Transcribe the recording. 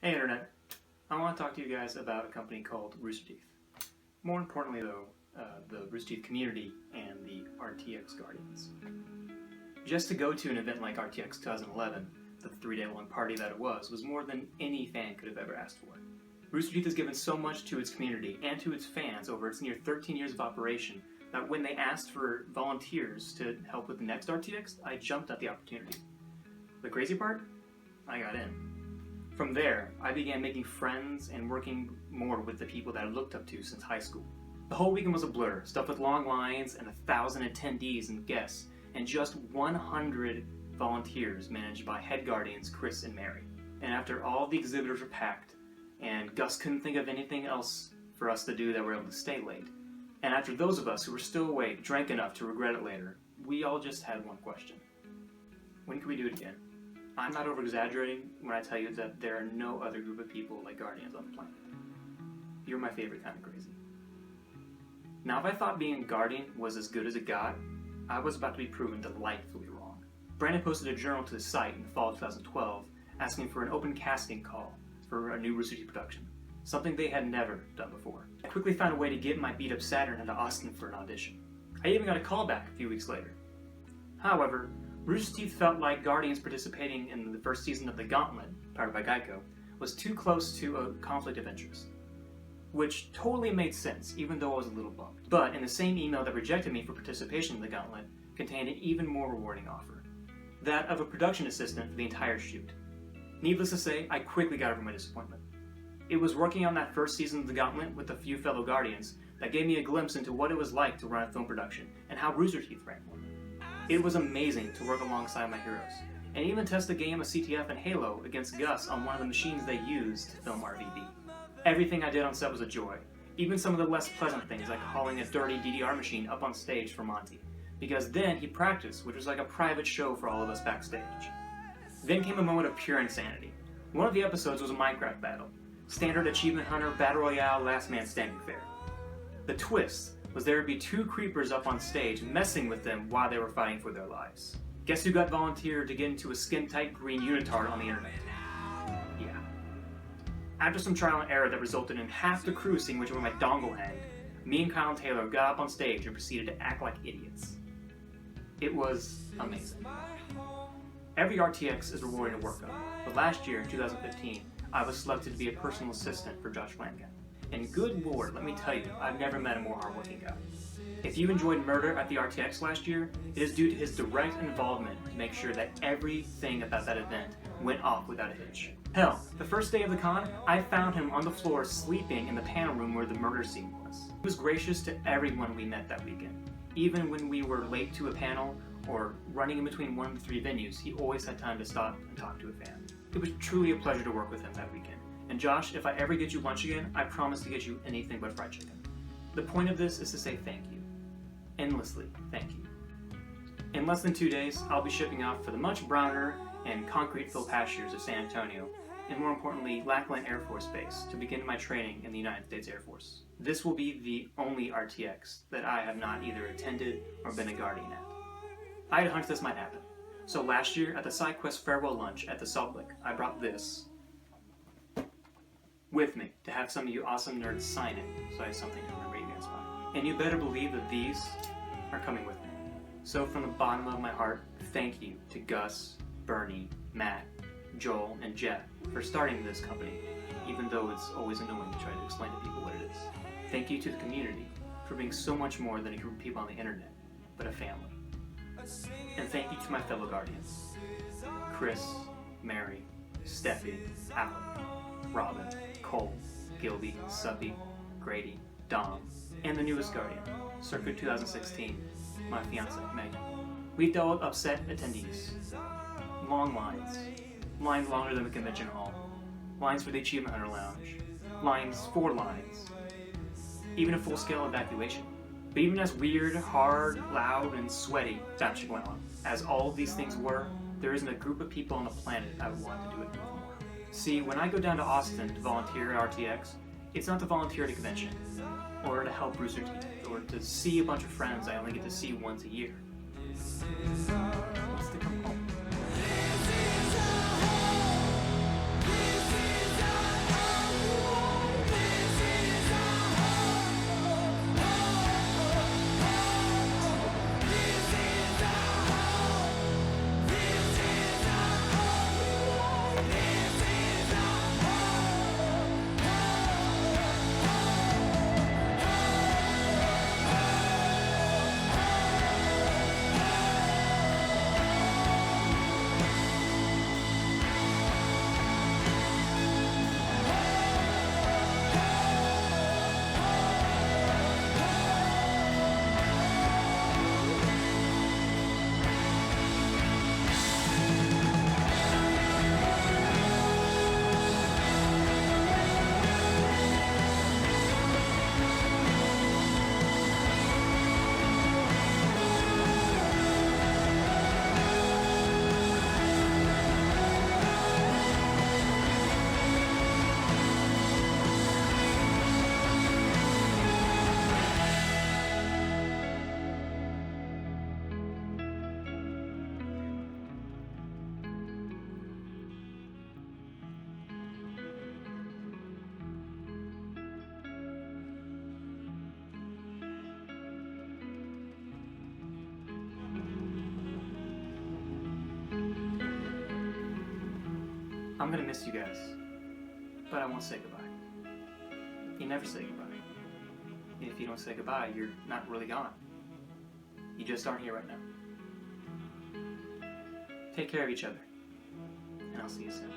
Hey Internet, I want to talk to you guys about a company called Roosterteeth. More importantly though, the Roosterteeth community and the RTX Guardians. Just to go to an event like RTX 2011, the 3-day-long party that it was more than any fan could have ever asked for. Roosterteeth has given so much to its community and to its fans over its near 13 years of operation that when they asked for volunteers to help with the next RTX, I jumped at the opportunity. The crazy part? I got in. From there, I began making friends and working more with the people that I looked up to since high school. The whole weekend was a blur, stuffed with long lines and 1,000 attendees and guests, and just 100 volunteers managed by head guardians Chris and Mary. And after all the exhibitors were packed, and Gus couldn't think of anything else for us to do that we're able to stay late, and after those of us who were still awake drank enough to regret it later, we all just had one question. When can we do it again? I'm not over-exaggerating when I tell you that there are no other group of people like Guardians on the planet. You're my favorite kind of crazy. Now, if I thought being a Guardian was as good as it got, I was about to be proven delightfully wrong. Brandon posted a journal to his site in the fall of 2012 asking for an open casting call for a new Rooster Teeth production, something they had never done before. I quickly found a way to get my beat-up Saturn into Austin for an audition. I even got a call back a few weeks later. However, Roosterteeth felt like Guardians participating in the first season of The Gauntlet, powered by Geico, was too close to a conflict of interest. Which totally made sense, even though I was a little bummed. But in the same email that rejected me for participation in The Gauntlet contained an even more rewarding offer. That of a production assistant for the entire shoot. Needless to say, I quickly got over my disappointment. It was working on that first season of The Gauntlet with a few fellow Guardians that gave me a glimpse into what it was like to run a film production and how Roosterteeth ran one. It was amazing to work alongside my heroes, and even test a game of CTF and Halo against Gus on one of the machines they used to film RVD. Everything I did on set was a joy, even some of the less pleasant things like hauling a dirty DDR machine up on stage for Monty, because then he practiced, which was like a private show for all of us backstage. Then came a moment of pure insanity. One of the episodes was a Minecraft battle, standard achievement hunter battle royale last man standing fair. The twist was there would be 2 creepers up on stage messing with them while they were fighting for their lives. Guess who got volunteered to get into a skin-tight green unitard on the internet? Yeah. After some trial and error that resulted in half the crew seeing which way my dongle hanged, me and Kyle and Taylor got up on stage and proceeded to act like idiots. It was amazing. Every RTX is rewarding to work on, but last year, in 2015, I was selected to be a personal assistant for Josh Flanagan. And good lord, let me tell you, I've never met a more hardworking guy. If you enjoyed Murder at the RTX last year, it is due to his direct involvement to make sure that everything about that event went off without a hitch. Hell, the first day of the con, I found him on the floor sleeping in the panel room where the murder scene was. He was gracious to everyone we met that weekend. Even when we were late to a panel or running in between 1 to 3 venues, he always had time to stop and talk to a fan. It was truly a pleasure to work with him that weekend. And Josh, if I ever get you lunch again, I promise to get you anything but fried chicken. The point of this is to say thank you. Endlessly thank you. In less than 2 days, I'll be shipping off for the much browner and concrete-filled pastures of San Antonio, and more importantly, Lackland Air Force Base, to begin my training in the United States Air Force. This will be the only RTX that I have not either attended or been a Guardian at. I had a hunch this might happen. So last year, at the SideQuest farewell lunch at the Salt Lake, I brought this with me to have some of you awesome nerds sign it, so I have something to remember you guys by. And you better believe that these are coming with me. So from the bottom of my heart, thank you to Gus, Bernie, Matt, Joel, and Jeff for starting this company, even though it's always annoying to try to explain to people what it is. Thank you to the community for being so much more than a group of people on the internet, but a family. And thank you to my fellow Guardians, Chris, Mary, Steffi, Alec, Robin, Cole, Gilby, Suppy, Grady, Dom, and the newest Guardian, circa 2016, my fiance, Megan. We dealt with upset attendees, long lines longer than the convention hall, lines for the Achievement Hunter Lounge, lines for lines, even a full-scale evacuation. But even as weird, hard, loud, and sweaty, as all of these things were, there isn't a group of people on the planet I would want to do it with more. See, when I go down to Austin to volunteer at RTX, it's not to volunteer at a convention, or to help Roosterteeth, or to see a bunch of friends I only get to see once a year. It's to come home. I'm gonna miss you guys, but I won't say goodbye. You never say goodbye. And if you don't say goodbye, you're not really gone. You just aren't here right now. Take care of each other, and I'll see you soon.